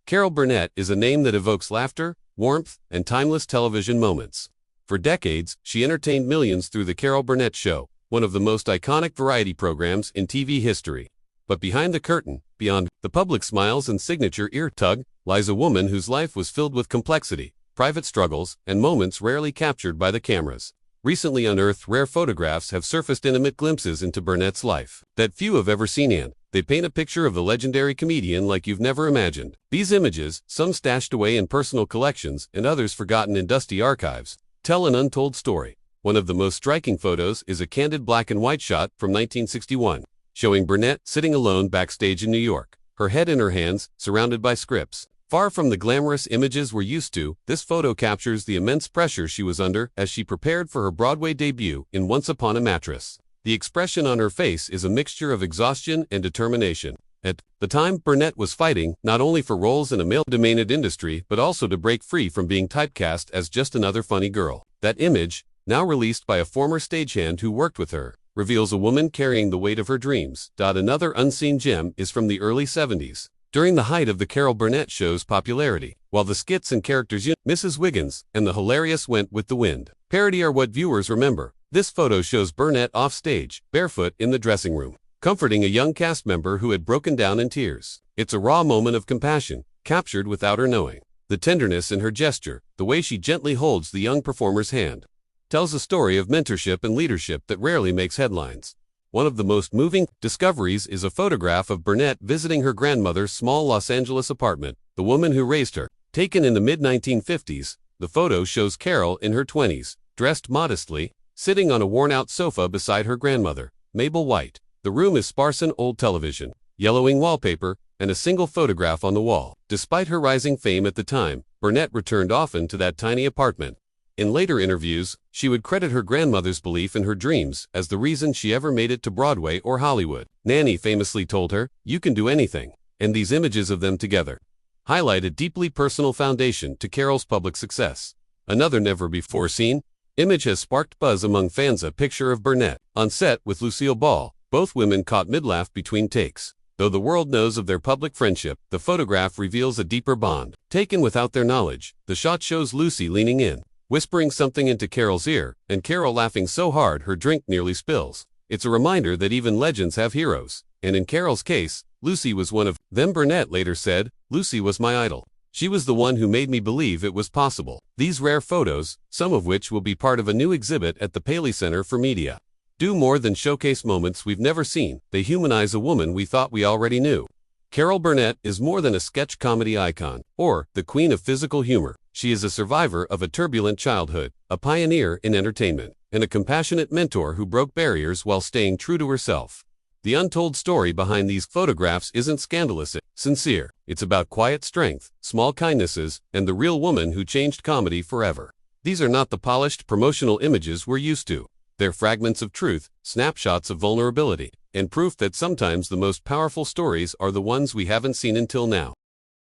Carol Burnett is a name that evokes laughter, warmth, and timeless television moments. For decades, she entertained millions through The Carol Burnett Show, one of the most iconic variety programs in TV history. But behind the curtain, beyond the public smiles and signature ear tug, lies a woman whose life was filled with complexity, private struggles, and moments rarely captured by the cameras. Recently unearthed rare photographs have surfaced intimate glimpses into Burnett's life that few have ever seen, and they paint a picture of the legendary comedian like you've never imagined. These images, some stashed away in personal collections and others forgotten in dusty archives, tell an untold story. One of the most striking photos is a candid black and white shot from 1961, showing Burnett sitting alone backstage in New York, her head in her hands, surrounded by scripts. Far from the glamorous images we're used to, this photo captures the immense pressure she was under as she prepared for her Broadway debut in Once Upon a Mattress. The expression on her face is a mixture of exhaustion and determination. At the time, Burnett was fighting not only for roles in a male-dominated industry but also to break free from being typecast as just another funny girl. That image, now released by a former stagehand who worked with her, reveals a woman carrying the weight of her dreams. Another unseen gem is from the early 70s. During the height of the Carol Burnett Show's popularity, while the skits and characters Mrs. Wiggins and the hilarious Went with the Wind parody are what viewers remember, this photo shows Burnett off stage, barefoot in the dressing room, comforting a young cast member who had broken down in tears. It's a raw moment of compassion, captured without her knowing. The tenderness in her gesture, the way she gently holds the young performer's hand, tells a story of mentorship and leadership that rarely makes headlines. One of the most moving discoveries is a photograph of Burnett visiting her grandmother's small Los Angeles apartment, the woman who raised her. Taken in the mid-1950s, the photo shows Carol in her 20s, dressed modestly, sitting on a worn-out sofa beside her grandmother, Mabel White. The room is sparse in old television, yellowing wallpaper, and a single photograph on the wall. Despite her rising fame at the time, Burnett returned often to that tiny apartment. In later interviews, she would credit her grandmother's belief in her dreams as the reason she ever made it to Broadway or Hollywood. Nanny famously told her, "You can do anything," and these images of them together highlight a deeply personal foundation to Carol's public success. Another never-before-seen image has sparked buzz among fans. A picture of Burnett on set with Lucille Ball. Both women caught mid-laugh between takes. Though the world knows of their public friendship, the photograph reveals a deeper bond. Taken without their knowledge, the shot shows Lucy leaning in, whispering something into Carol's ear, and Carol laughing so hard her drink nearly spills. It's a reminder that even legends have heroes, and in Carol's case, Lucy was one of them. Burnett later said, "Lucy was my idol. She was the one who made me believe it was possible." These rare photos, some of which will be part of a new exhibit at the Paley Center for Media, do more than showcase moments we've never seen. They humanize a woman we thought we already knew. Carol Burnett is more than a sketch comedy icon, or the queen of physical humor. She is a survivor of a turbulent childhood, a pioneer in entertainment, and a compassionate mentor who broke barriers while staying true to herself. The untold story behind these photographs isn't scandalous, it's sincere. It's about quiet strength, small kindnesses, and the real woman who changed comedy forever. These are not the polished promotional images we're used to. They're fragments of truth, snapshots of vulnerability, and proof that sometimes the most powerful stories are the ones we haven't seen until now.